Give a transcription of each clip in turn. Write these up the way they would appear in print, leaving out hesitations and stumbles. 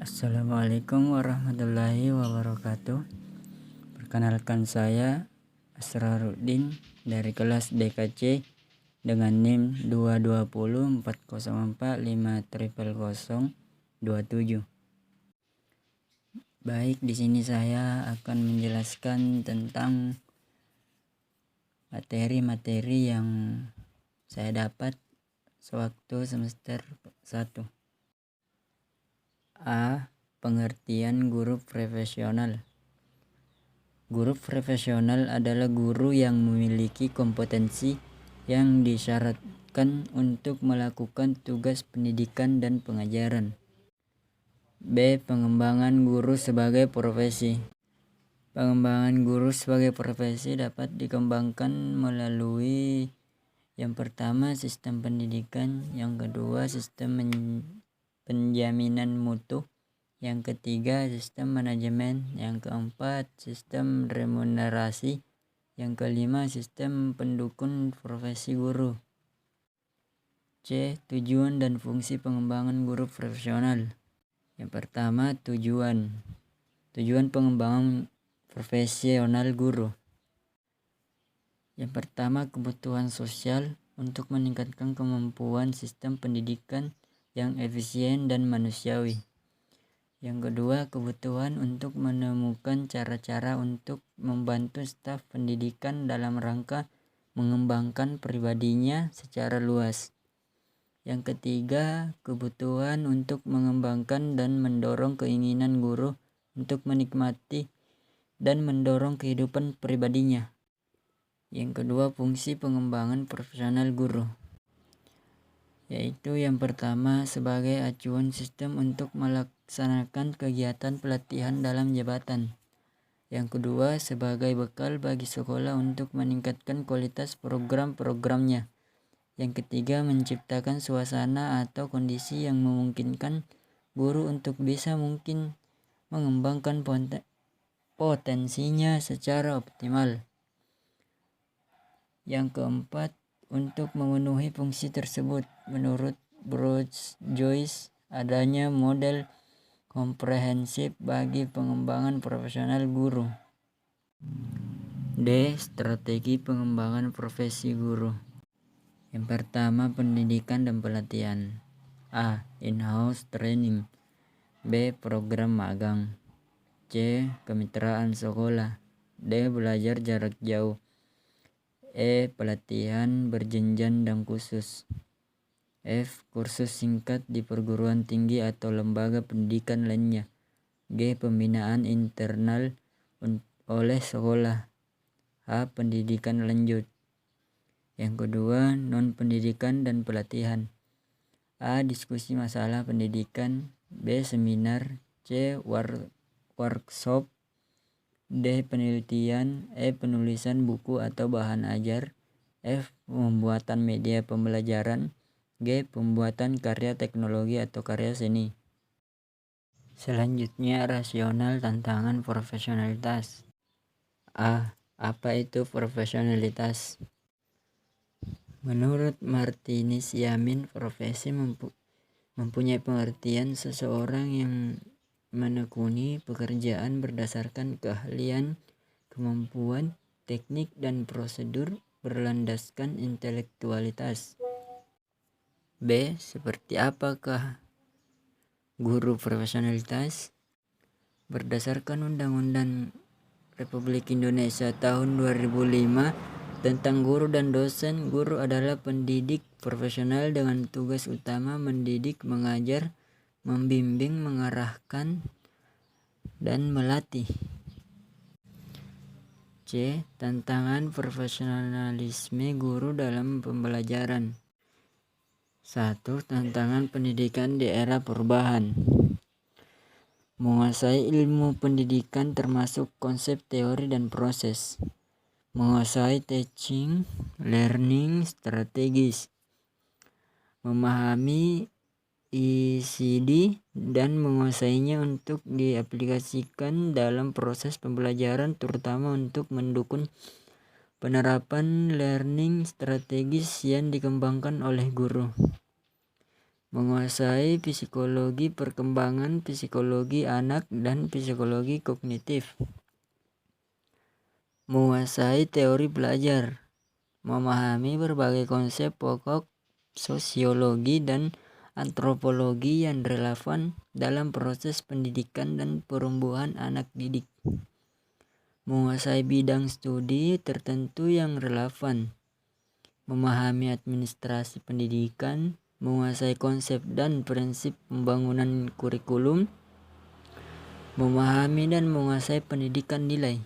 Assalamualaikum warahmatullahi wabarakatuh. Perkenalkan, saya Asraruddin dari kelas DKC dengan NIM 22040450027. Baik, di sini saya akan menjelaskan tentang materi-materi yang saya dapat sewaktu semester 1. A. Pengertian guru profesional. Guru profesional adalah guru yang memiliki kompetensi yang disyaratkan untuk melakukan tugas pendidikan dan pengajaran. B. Pengembangan guru sebagai profesi. Pengembangan guru sebagai profesi dapat dikembangkan melalui yang pertama, sistem pendidikan, yang kedua, sistem penjaminan mutu, yang ketiga, sistem manajemen, yang keempat, sistem remunerasi, yang kelima, sistem pendukung profesi guru. C. Tujuan dan fungsi pengembangan guru profesional. Yang pertama, tujuan pengembangan profesional guru. Yang pertama, kebutuhan sosial untuk meningkatkan kemampuan sistem pendidikan yang efisien dan manusiawi. Yang kedua, kebutuhan untuk menemukan cara-cara untuk membantu staf pendidikan dalam rangka mengembangkan pribadinya secara luas. Yang ketiga, kebutuhan untuk mengembangkan dan mendorong keinginan guru untuk menikmati dan mendorong kehidupan pribadinya. Yang kedua, fungsi pengembangan profesional guru, yaitu yang pertama, sebagai acuan sistem untuk melaksanakan kegiatan pelatihan dalam jabatan. Yang kedua, sebagai bekal bagi sekolah untuk meningkatkan kualitas program-programnya. Yang ketiga, menciptakan suasana atau kondisi yang memungkinkan guru untuk bisa mengembangkan potensinya secara optimal. Yang keempat, untuk memenuhi fungsi tersebut, menurut Bruce Joyce, adanya model komprehensif bagi pengembangan profesional guru. D. Strategi pengembangan profesi guru. Yang pertama, pendidikan dan pelatihan. A. In-house training. B. Program magang. C. Kemitraan sekolah. D. Belajar jarak jauh. E. Pelatihan berjenjang dan khusus. F. Kursus singkat di perguruan tinggi atau lembaga pendidikan lainnya. G. Pembinaan internal oleh sekolah. H. Pendidikan lanjut. Yang kedua, non-pendidikan dan pelatihan. A. Diskusi masalah pendidikan. B. Seminar. C. Workshop. D. Penelitian. E. Penulisan buku atau bahan ajar. F. Pembuatan media pembelajaran. G. Pembuatan karya teknologi atau karya seni. Selanjutnya, rasional tantangan profesionalitas. A. Apa itu profesionalitas? Menurut Martinus Yamin, profesi mempunyai pengertian seseorang yang menekuni pekerjaan berdasarkan keahlian, kemampuan, teknik, dan prosedur berlandaskan intelektualitas. B. Seperti apakah guru profesionalitas? Berdasarkan Undang-Undang Republik Indonesia tahun 2005 tentang guru dan dosen, guru adalah pendidik profesional dengan tugas utama mendidik, mengajar, membimbing, mengarahkan, dan melatih. C. Tantangan profesionalisme guru dalam pembelajaran. 1. Tantangan pendidikan di era perubahan. Menguasai ilmu pendidikan termasuk konsep, teori, dan proses. Menguasai teaching, learning strategis. Memahami ECD dan menguasainya untuk diaplikasikan dalam proses pembelajaran, terutama untuk mendukung penerapan learning strategis yang dikembangkan oleh guru. menguasai psikologi perkembangan, psikologi anak, dan psikologi kognitif. Menguasai teori belajar, memahami berbagai konsep pokok sosiologi dan antropologi yang relevan dalam proses pendidikan dan pertumbuhan anak didik. Menguasai bidang studi tertentu yang relevan, memahami administrasi pendidikan, menguasai konsep dan prinsip pembangunan kurikulum, memahami dan menguasai pendidikan nilai.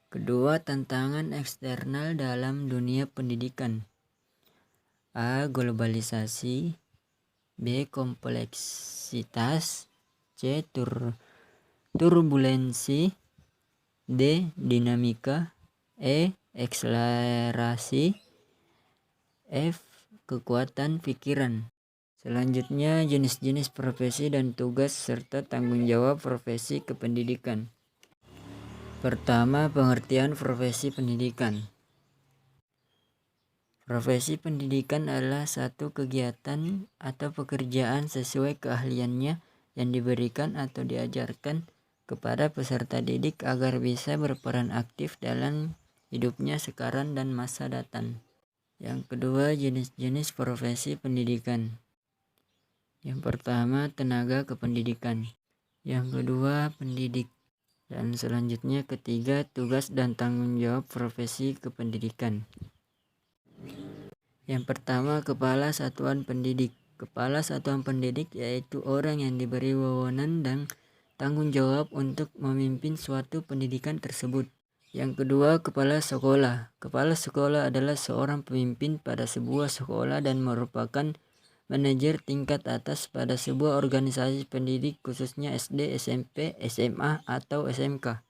Kedua, tantangan eksternal dalam dunia pendidikan. A. Globalisasi. B. Kompleksitas. C. Turbulensi. D. Dinamika. E. Akselerasi. F. Kekuatan pikiran. Selanjutnya, jenis-jenis profesi dan tugas serta tanggung jawab profesi kependidikan. Pertama, pengertian profesi pendidikan. Profesi pendidikan adalah satu kegiatan atau pekerjaan sesuai keahliannya yang diberikan atau diajarkan kepada peserta didik agar bisa berperan aktif dalam hidupnya sekarang dan masa datang. Yang kedua, jenis-jenis profesi pendidikan. Yang pertama, tenaga kependidikan. Yang kedua, pendidik. Dan selanjutnya ketiga, tugas dan tanggung jawab profesi kependidikan. Yang pertama, kepala satuan pendidik. Kepala satuan pendidik yaitu orang yang diberi wewenang dan tanggung jawab untuk memimpin suatu pendidikan tersebut. Yang kedua, kepala sekolah. Kepala sekolah adalah seorang pemimpin pada sebuah sekolah dan merupakan manajer tingkat atas pada sebuah organisasi pendidik khususnya SD, SMP, SMA, atau SMK.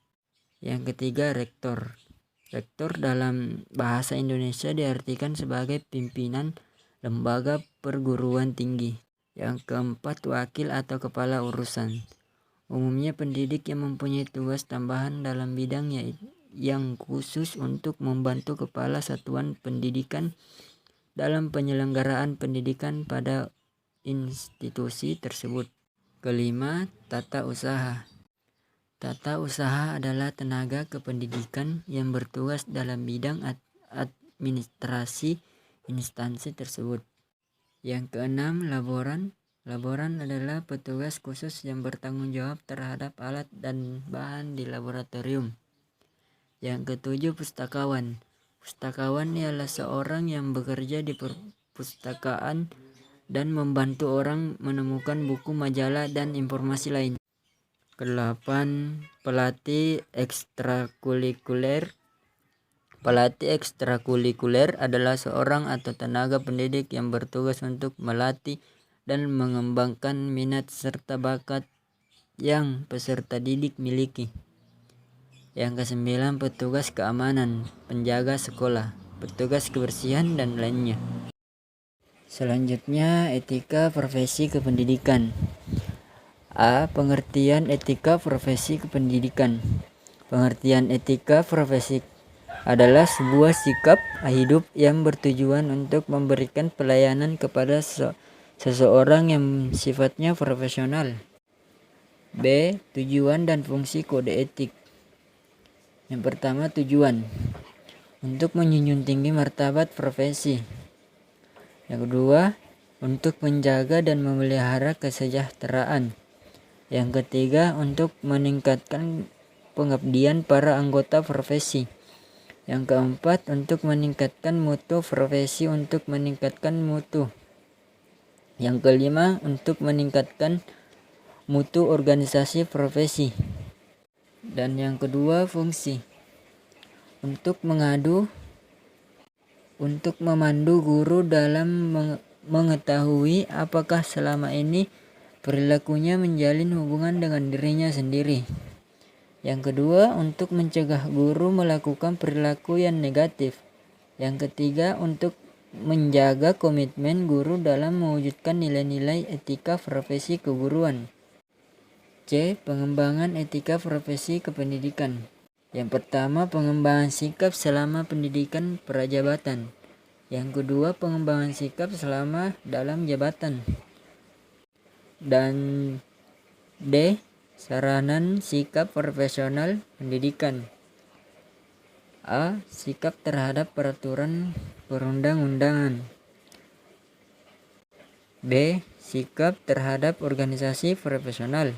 Yang ketiga, rektor. Rektor dalam bahasa Indonesia diartikan sebagai pimpinan lembaga perguruan tinggi. Yang keempat, wakil atau kepala urusan. Umumnya pendidik yang mempunyai tugas tambahan dalam bidang yang khusus untuk membantu kepala satuan pendidikan dalam penyelenggaraan pendidikan pada institusi tersebut. Kelima, tata usaha. Tata usaha adalah tenaga kependidikan yang bertugas dalam bidang administrasi instansi tersebut. Yang keenam, laboran. Laboran adalah petugas khusus yang bertanggung jawab terhadap alat dan bahan di laboratorium. Yang ketujuh, pustakawan. Pustakawan ialah seorang yang bekerja di perpustakaan dan membantu orang menemukan buku, majalah, dan informasi lain. Kedelapan, pelatih ekstrakurikuler. Pelatih ekstrakurikuler adalah seorang atau tenaga pendidik yang bertugas untuk melatih dan mengembangkan minat serta bakat yang peserta didik miliki. Yang kesembilan, petugas keamanan, penjaga sekolah, petugas kebersihan, dan lainnya. Selanjutnya, etika profesi kependidikan. A. Pengertian etika profesi kependidikan. Pengertian etika profesi adalah sebuah sikap hidup yang bertujuan untuk memberikan pelayanan kepada seseorang yang sifatnya profesional. B. Tujuan dan fungsi kode etik. Yang pertama, tujuan untuk menjunjung tinggi martabat profesi. Yang kedua, untuk menjaga dan memelihara kesejahteraan. Yang ketiga, untuk meningkatkan pengabdian para anggota profesi. Yang keempat, untuk meningkatkan mutu profesi untuk meningkatkan mutu. Yang kelima, untuk meningkatkan mutu organisasi profesi. Dan yang kedua, fungsi untuk memandu guru dalam mengetahui apakah selama ini perilakunya menjalin hubungan dengan dirinya sendiri. Yang kedua, untuk mencegah guru melakukan perilaku yang negatif. Yang ketiga, untuk menjaga komitmen guru dalam mewujudkan nilai-nilai etika profesi keguruan. C. Pengembangan etika profesi kependidikan. Yang pertama, pengembangan sikap selama pendidikan prajabatan. Yang kedua, pengembangan sikap selama dalam jabatan. Dan D, saranan sikap profesional pendidikan. A, sikap terhadap peraturan perundang-undangan. B, sikap terhadap organisasi profesional.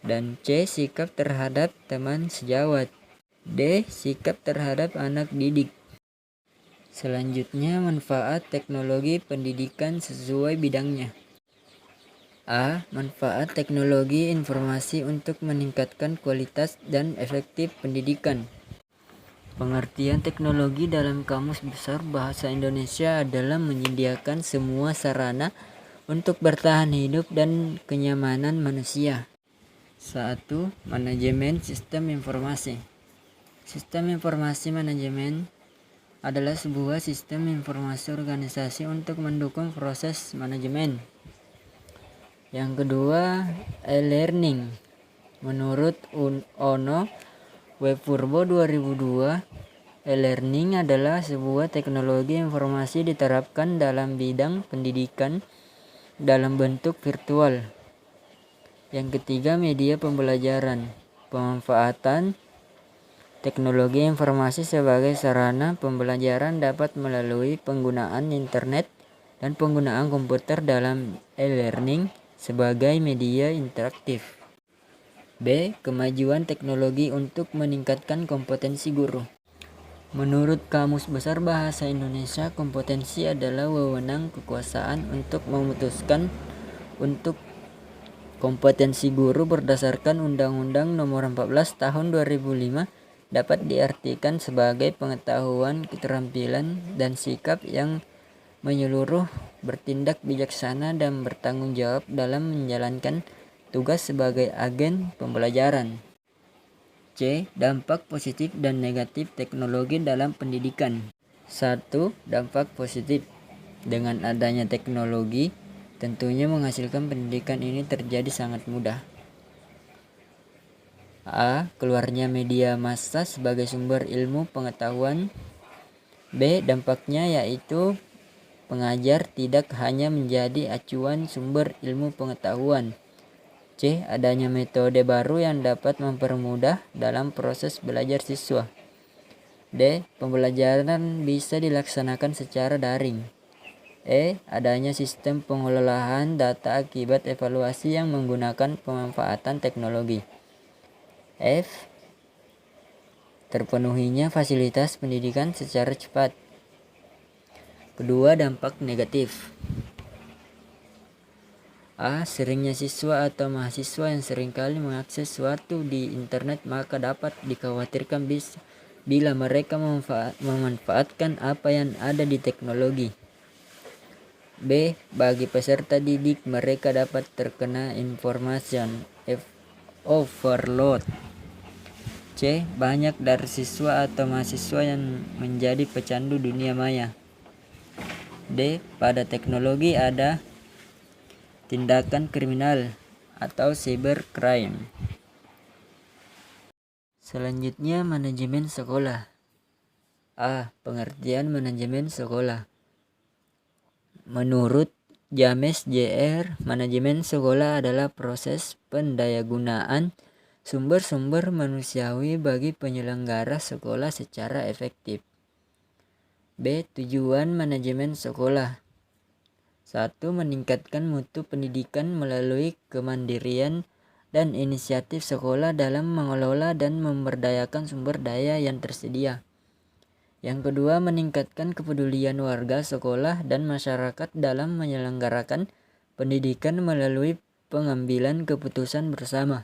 Dan C, sikap terhadap teman sejawat. D, sikap terhadap anak didik. Selanjutnya, manfaat teknologi pendidikan sesuai bidangnya. A, manfaat teknologi informasi untuk meningkatkan kualitas dan efektif pendidikan. Pengertian teknologi dalam Kamus Besar Bahasa Indonesia adalah menyediakan semua sarana untuk bertahan hidup dan kenyamanan manusia. 1. Manajemen sistem informasi. Sistem informasi manajemen adalah sebuah sistem informasi organisasi untuk mendukung proses manajemen. Yang kedua, e-learning. Menurut Ono Webpurbo 2002, e-learning adalah sebuah teknologi informasi diterapkan dalam bidang pendidikan dalam bentuk virtual. Yang ketiga, media pembelajaran. Pemanfaatan teknologi informasi sebagai sarana pembelajaran dapat melalui penggunaan internet dan penggunaan komputer dalam e-learning sebagai media interaktif. B. Kemajuan teknologi untuk meningkatkan kompetensi guru. Menurut Kamus Besar Bahasa Indonesia, kompetensi adalah wewenang kekuasaan untuk memutuskan. Untuk kompetensi guru berdasarkan Undang-Undang Nomor 14 Tahun 2005 dapat diartikan sebagai pengetahuan, keterampilan, dan sikap yang menyeluruh, bertindak bijaksana, dan bertanggung jawab dalam menjalankan tugas sebagai agen pembelajaran. C. Dampak positif dan negatif teknologi dalam pendidikan. 1. Dampak positif. Dengan adanya teknologi, tentunya menghasilkan pendidikan ini terjadi sangat mudah. A. Keluarnya media massa sebagai sumber ilmu pengetahuan. B. Dampaknya yaitu pengajar tidak hanya menjadi acuan sumber ilmu pengetahuan. C. Adanya metode baru yang dapat mempermudah dalam proses belajar siswa. D. Pembelajaran bisa dilaksanakan secara daring. E. Adanya sistem pengelolaan data akibat evaluasi yang menggunakan pemanfaatan teknologi. F. Terpenuhinya fasilitas pendidikan secara cepat. Kedua, dampak negatif. A. Seringnya siswa atau mahasiswa yang seringkali mengakses sesuatu di internet, maka dapat dikhawatirkan bila mereka memanfaatkan apa yang ada di teknologi. B. Bagi peserta didik, mereka dapat terkena information overload. C. Banyak dari siswa atau mahasiswa yang menjadi pecandu dunia maya. D. Pada teknologi ada tindakan kriminal atau cybercrime. Selanjutnya, manajemen sekolah. A. Pengertian manajemen sekolah. Menurut James Jr., manajemen sekolah adalah proses pendayagunaan sumber-sumber manusiawi bagi penyelenggara sekolah secara efektif. B. Tujuan manajemen sekolah. 1. Meningkatkan mutu pendidikan melalui kemandirian dan inisiatif sekolah dalam mengelola dan memberdayakan sumber daya yang tersedia. Yang kedua, meningkatkan kepedulian warga sekolah dan masyarakat dalam menyelenggarakan pendidikan melalui pengambilan keputusan bersama.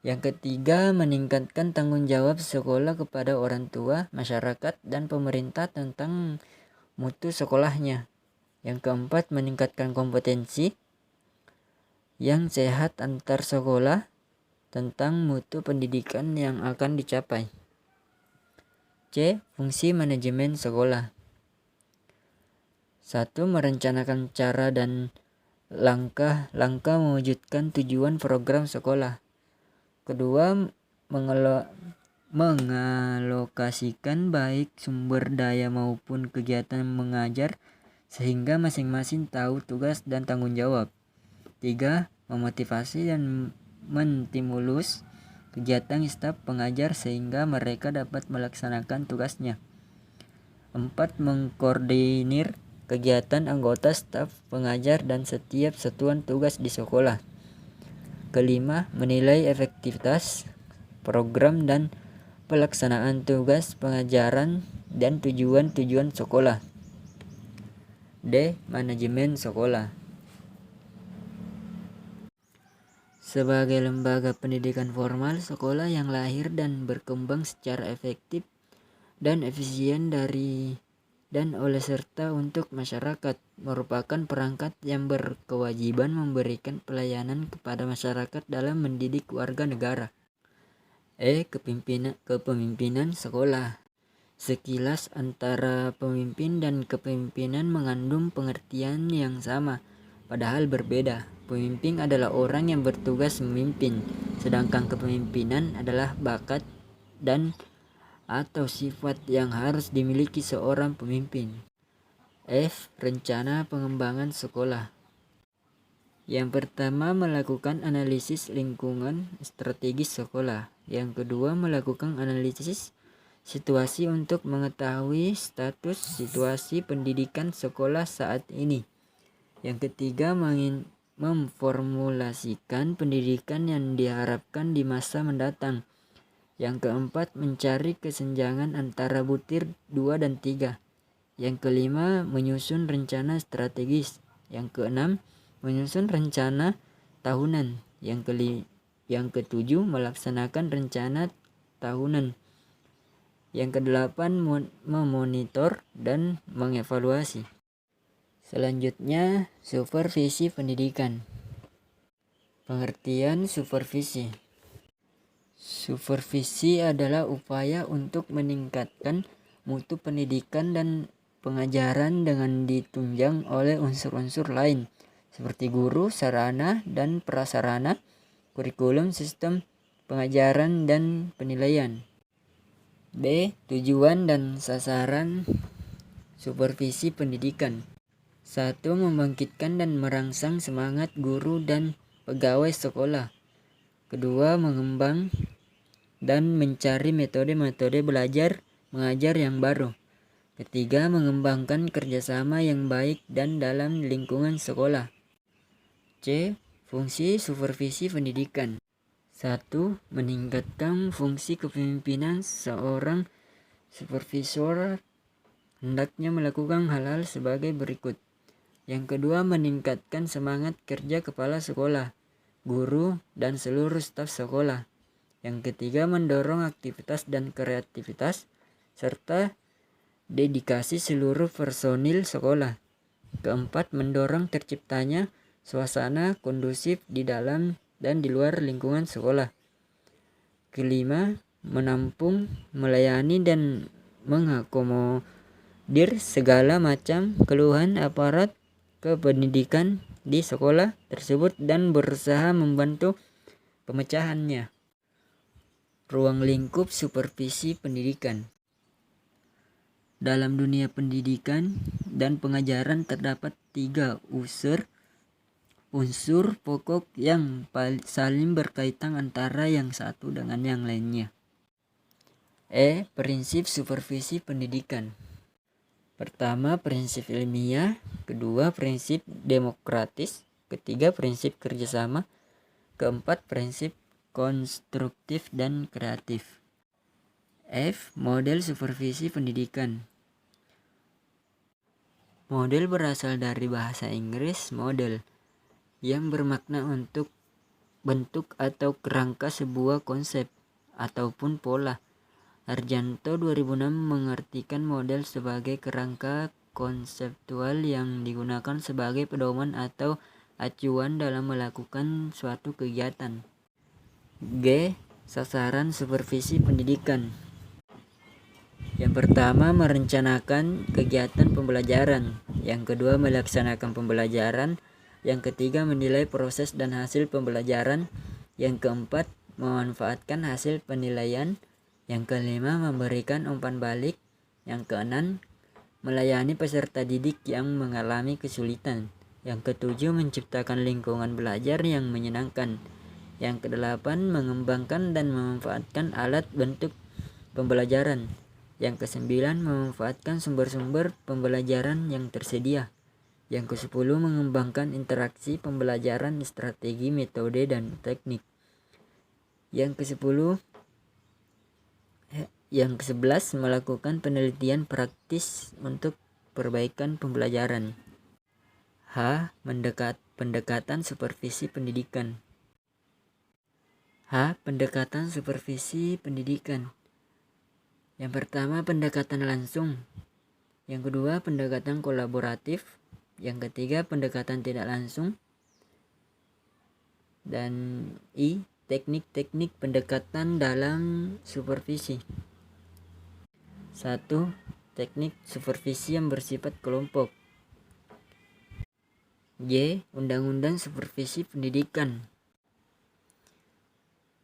Yang ketiga, meningkatkan tanggung jawab sekolah kepada orang tua, masyarakat, dan pemerintah tentang mutu sekolahnya. Yang keempat, meningkatkan kompetensi yang sehat antar sekolah tentang mutu pendidikan yang akan dicapai. C. Fungsi manajemen sekolah. 1. Merencanakan cara dan langkah-langkah mewujudkan tujuan program sekolah. Kedua, mengalokasikan baik sumber daya maupun kegiatan mengajar sehingga masing-masing tahu tugas dan tanggung jawab. 3. Memotivasi dan menstimulus kegiatan staf pengajar sehingga mereka dapat melaksanakan tugasnya. 4. Mengkoordinir kegiatan anggota staf pengajar dan setiap satuan tugas di sekolah. Kelima, menilai efektivitas program dan pelaksanaan tugas pengajaran dan tujuan-tujuan sekolah. D. Manajemen sekolah. Sebagai lembaga pendidikan formal, sekolah yang lahir dan berkembang secara efektif dan efisien dari dan oleh serta untuk masyarakat merupakan perangkat yang berkewajiban memberikan pelayanan kepada masyarakat dalam mendidik warga negara. Kepemimpinan sekolah. Sekilas antara pemimpin dan kepemimpinan mengandung pengertian yang sama, padahal berbeda. Pemimpin adalah orang yang bertugas memimpin, sedangkan kepemimpinan adalah bakat dan atau sifat yang harus dimiliki seorang pemimpin. F. Rencana pengembangan sekolah. Yang pertama, melakukan analisis lingkungan strategis sekolah. Yang kedua, melakukan analisis situasi untuk mengetahui status situasi pendidikan sekolah saat ini. Yang ketiga, memformulasikan pendidikan yang diharapkan di masa mendatang. Yang keempat, mencari kesenjangan antara butir 2 dan 3. Yang kelima, menyusun rencana strategis. Yang keenam, menyusun rencana tahunan. Yang ketujuh, melaksanakan rencana tahunan. Yang kedelapan, memonitor dan mengevaluasi. Selanjutnya, supervisi pendidikan. Pengertian supervisi. Supervisi adalah upaya untuk meningkatkan mutu pendidikan dan pengajaran dengan ditunjang oleh unsur-unsur lain seperti guru, sarana dan prasarana, kurikulum, sistem pengajaran dan penilaian. B. Tujuan dan sasaran supervisi pendidikan. 1. Membangkitkan dan merangsang semangat guru dan pegawai sekolah. Kedua, mengembang dan mencari metode-metode belajar mengajar yang baru. Ketiga, mengembangkan kerjasama yang baik dan dalam lingkungan sekolah. C. Fungsi supervisi pendidikan. 1. Meningkatkan fungsi kepemimpinan. Seorang supervisor hendaknya melakukan hal-hal sebagai berikut. Yang kedua, meningkatkan semangat kerja kepala sekolah, guru, dan seluruh staf sekolah. Yang ketiga, mendorong aktivitas dan kreativitas, serta dedikasi seluruh personil sekolah. Keempat, mendorong terciptanya suasana kondusif di dalam dan di luar lingkungan sekolah. Kelima, menampung, melayani, dan mengakomodir segala macam keluhan aparat kependidikan di sekolah tersebut dan berusaha membantu pemecahannya. Ruang lingkup supervisi pendidikan. Dalam dunia pendidikan dan pengajaran terdapat 3 unsur pokok yang saling berkaitan antara yang satu dengan yang lainnya. Prinsip supervisi pendidikan. Pertama, prinsip ilmiah. Kedua, prinsip demokratis. Ketiga, prinsip kerjasama. Keempat, prinsip konstruktif dan kreatif. F. Model supervisi pendidikan. Model berasal dari bahasa Inggris model, yang bermakna untuk bentuk atau kerangka sebuah konsep ataupun pola. Harjanto 2006 mengartikan model sebagai kerangka konseptual yang digunakan sebagai pedoman atau acuan dalam melakukan suatu kegiatan. G. Sasaran supervisi pendidikan. Yang pertama, merencanakan kegiatan pembelajaran. Yang kedua, melaksanakan pembelajaran. Yang ketiga, menilai proses dan hasil pembelajaran. Yang keempat, memanfaatkan hasil penilaian. Yang kelima, memberikan umpan balik. Yang keenam, melayani peserta didik yang mengalami kesulitan. Yang ketujuh, menciptakan lingkungan belajar yang menyenangkan. Yang kedelapan, mengembangkan dan memanfaatkan alat bentuk pembelajaran. Yang kesembilan, memanfaatkan sumber-sumber pembelajaran yang tersedia. Yang kesepuluh, mengembangkan interaksi pembelajaran, strategi, metode, dan teknik. Yang ke-11, melakukan penelitian praktis untuk perbaikan pembelajaran. H. Pendekatan supervisi pendidikan. Pendekatan supervisi pendidikan. Yang pertama, pendekatan langsung. Yang kedua, pendekatan kolaboratif. Yang ketiga, pendekatan tidak langsung. Dan I. Teknik-teknik pendekatan dalam supervisi. 1. Teknik supervisi yang bersifat kelompok. J. Undang-undang supervisi pendidikan.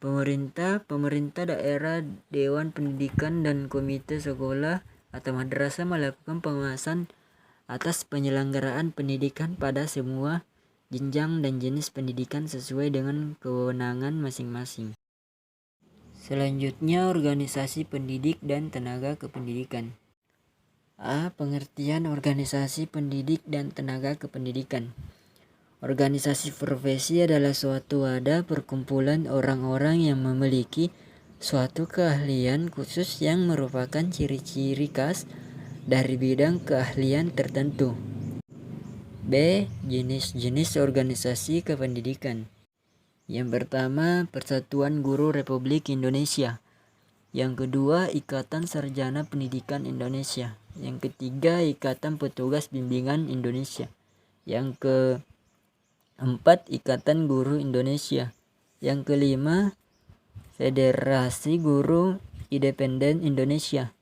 Pemerintah daerah, Dewan Pendidikan, dan komite sekolah atau madrasah melakukan pengawasan atas penyelenggaraan pendidikan pada semua jenjang dan jenis pendidikan sesuai dengan kewenangan masing-masing. Selanjutnya, organisasi pendidik dan tenaga kependidikan. A. Pengertian organisasi pendidik dan tenaga kependidikan. Organisasi profesi adalah suatu wadah perkumpulan orang-orang yang memiliki suatu keahlian khusus yang merupakan ciri-ciri khas dari bidang keahlian tertentu. B. Jenis-jenis organisasi kependidikan. Yang pertama, Persatuan Guru Republik Indonesia. Yang kedua, Ikatan Sarjana Pendidikan Indonesia. Yang ketiga, Ikatan Petugas Bimbingan Indonesia. Yang keempat, Ikatan Guru Indonesia. Yang kelima, Federasi Guru Independen Indonesia.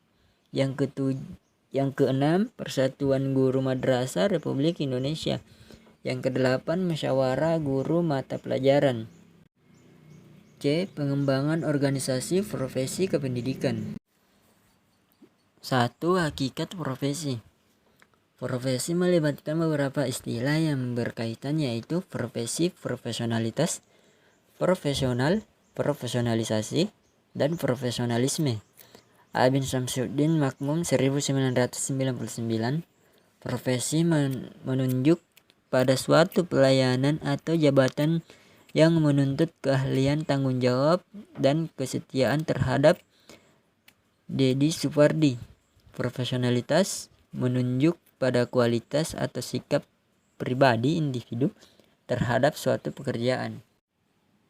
Yang keenam, Persatuan Guru Madrasah Republik Indonesia. Yang kedelapan, Musyawarah Guru Mata Pelajaran. C. Pengembangan organisasi profesi kependidikan. 1. Hakikat profesi. Profesi melibatkan beberapa istilah yang berkaitan, yaitu profesi, profesionalitas, profesional, profesionalisasi, dan profesionalisme. A. bin Syamsuddin Makmum 1999. Profesi menunjuk pada suatu pelayanan atau jabatan yang menuntut keahlian, tanggung jawab, dan kesetiaan terhadap Deddy Supardi. Profesionalitas menunjuk pada kualitas atau sikap pribadi individu terhadap suatu pekerjaan.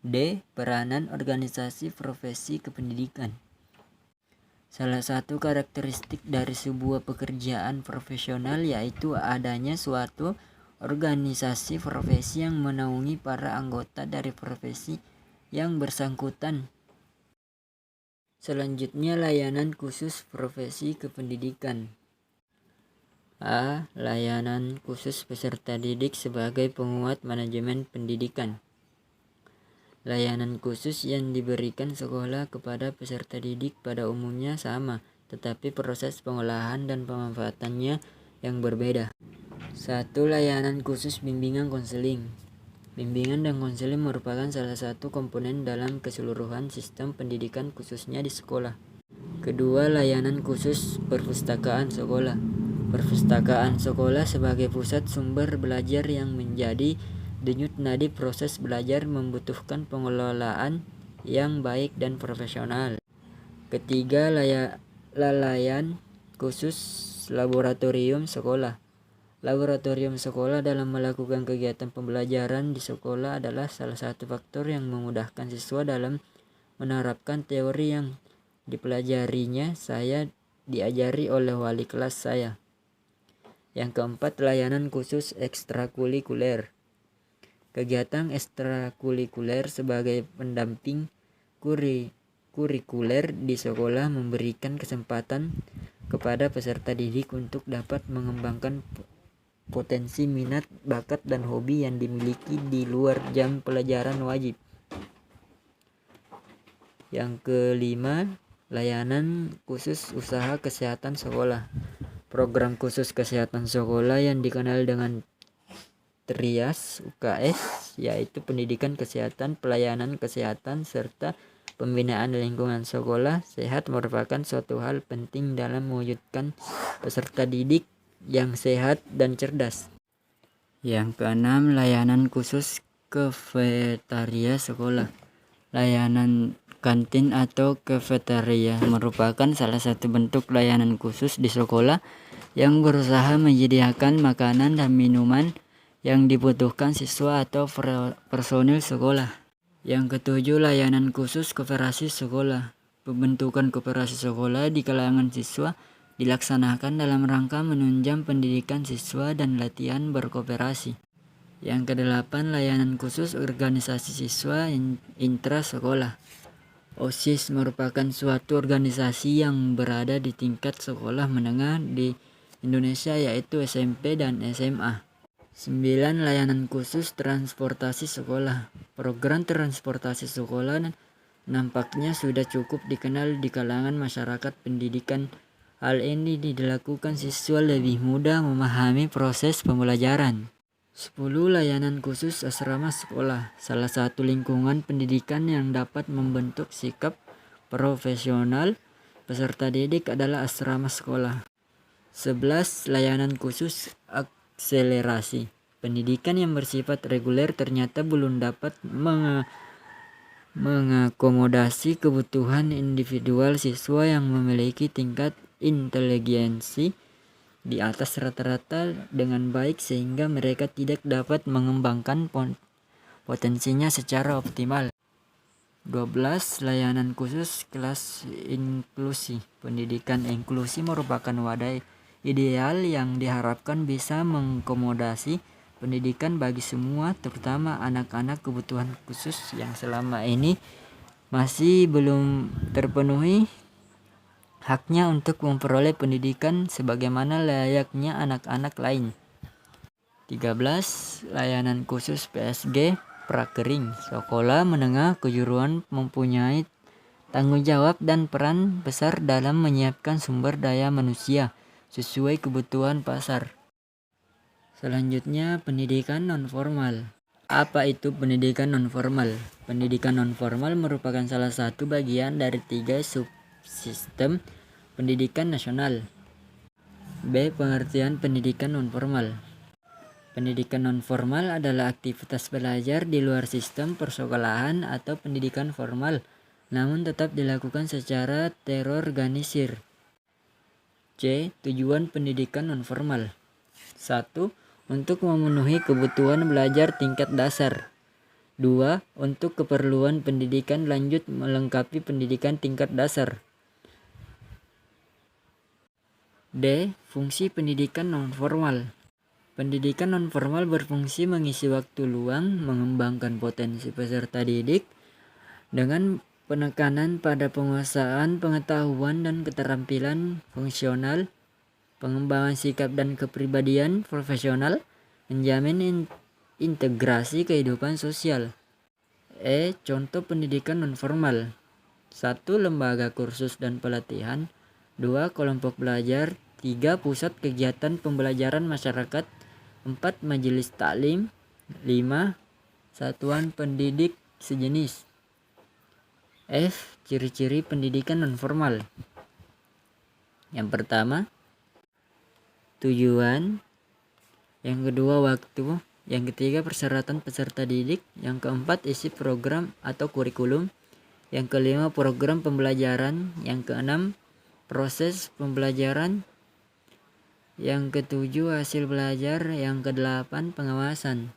D. Peranan organisasi profesi kependidikan. Salah satu karakteristik dari sebuah pekerjaan profesional yaitu adanya suatu organisasi profesi yang menaungi para anggota dari profesi yang bersangkutan. Selanjutnya, layanan khusus profesi kependidikan. A. Layanan khusus peserta didik sebagai penguat manajemen pendidikan. Layanan khusus yang diberikan sekolah kepada peserta didik pada umumnya sama, tetapi proses pengolahan dan pemanfaatannya yang berbeda. 1. Layanan khusus bimbingan konseling. Bimbingan dan konseling merupakan salah satu komponen dalam keseluruhan sistem pendidikan khususnya di sekolah. Kedua, layanan khusus perpustakaan sekolah. Perpustakaan sekolah sebagai pusat sumber belajar yang menjadi denyut nadi proses belajar membutuhkan pengelolaan yang baik dan profesional. Ketiga, layanan khusus laboratorium sekolah. Laboratorium sekolah dalam melakukan kegiatan pembelajaran di sekolah adalah salah satu faktor yang memudahkan siswa dalam menerapkan teori yang dipelajarinya. Saya diajari oleh wali kelas saya. Yang keempat, layanan khusus ekstrakurikuler. Kegiatan ekstrakurikuler sebagai pendamping kurikuler di sekolah memberikan kesempatan kepada peserta didik untuk dapat mengembangkan potensi, minat, bakat, dan hobi yang dimiliki di luar jam pelajaran wajib. Yang kelima, layanan khusus usaha kesehatan sekolah. Program khusus kesehatan sekolah yang dikenal dengan TRIAS UKS, yaitu pendidikan kesehatan, pelayanan kesehatan, serta pembinaan lingkungan sekolah sehat, merupakan suatu hal penting dalam mewujudkan peserta didik yang sehat dan cerdas. Yang keenam, layanan khusus kafetaria sekolah. Layanan kantin atau kafetaria merupakan salah satu bentuk layanan khusus di sekolah yang berusaha menyediakan makanan dan minuman yang dibutuhkan siswa atau personil sekolah. Yang ketujuh, layanan khusus koperasi sekolah. Pembentukan koperasi sekolah di kalangan siswa dilaksanakan dalam rangka menunjang pendidikan siswa dan latihan berkooperasi. Yang kedelapan, layanan khusus organisasi siswa intra sekolah. OSIS merupakan suatu organisasi yang berada di tingkat sekolah menengah di Indonesia, yaitu SMP dan SMA. 9. Layanan khusus transportasi sekolah. Program transportasi sekolah nampaknya sudah cukup dikenal di kalangan masyarakat pendidikan. Hal ini dilakukan siswa lebih mudah memahami proses pembelajaran. 10. Layanan khusus asrama sekolah. Salah satu lingkungan pendidikan yang dapat membentuk sikap profesional peserta didik adalah asrama sekolah. 11. Layanan khusus akselerasi. Pendidikan yang bersifat reguler ternyata belum dapat mengakomodasi kebutuhan individual siswa yang memiliki tingkat inteligensi di atas rata-rata dengan baik, sehingga mereka tidak dapat mengembangkan potensinya secara optimal. 12. Layanan khusus kelas inklusi. Pendidikan inklusi merupakan wadah ideal yang diharapkan bisa mengakomodasi pendidikan bagi semua, terutama anak-anak kebutuhan khusus yang selama ini masih belum terpenuhi haknya untuk memperoleh pendidikan sebagaimana layaknya anak-anak lain. 13. Layanan khusus PSG prakering. Sekolah menengah kejuruan mempunyai tanggung jawab dan peran besar dalam menyiapkan sumber daya manusia sesuai kebutuhan pasar. Selanjutnya, pendidikan nonformal. Apa itu pendidikan nonformal? Pendidikan nonformal merupakan salah satu bagian dari 3 subsistem pendidikan nasional. B. Pengertian pendidikan nonformal. Pendidikan nonformal adalah aktivitas belajar di luar sistem persekolahan atau pendidikan formal, namun tetap dilakukan secara terorganisir. C. Tujuan pendidikan nonformal. 1. Untuk memenuhi kebutuhan belajar tingkat dasar. 2. Untuk keperluan pendidikan lanjut melengkapi pendidikan tingkat dasar. D. Fungsi pendidikan nonformal. Pendidikan nonformal berfungsi mengisi waktu luang, mengembangkan potensi peserta didik dengan penekanan pada penguasaan pengetahuan dan keterampilan fungsional, pengembangan sikap dan kepribadian profesional, menjamin integrasi kehidupan sosial. E. Contoh pendidikan nonformal. 1. Lembaga kursus dan pelatihan. 2. Kelompok belajar. 3. Pusat kegiatan pembelajaran masyarakat. 4. Majelis taklim. 5. Satuan pendidik sejenis. F. Ciri-ciri pendidikan nonformal. Yang pertama, tujuan. Yang kedua, waktu. Yang ketiga, persyaratan peserta didik. Yang keempat, isi program atau kurikulum. Yang kelima, program pembelajaran. Yang keenam, proses pembelajaran. Yang ketujuh, hasil belajar. Yang kedelapan, pengawasan.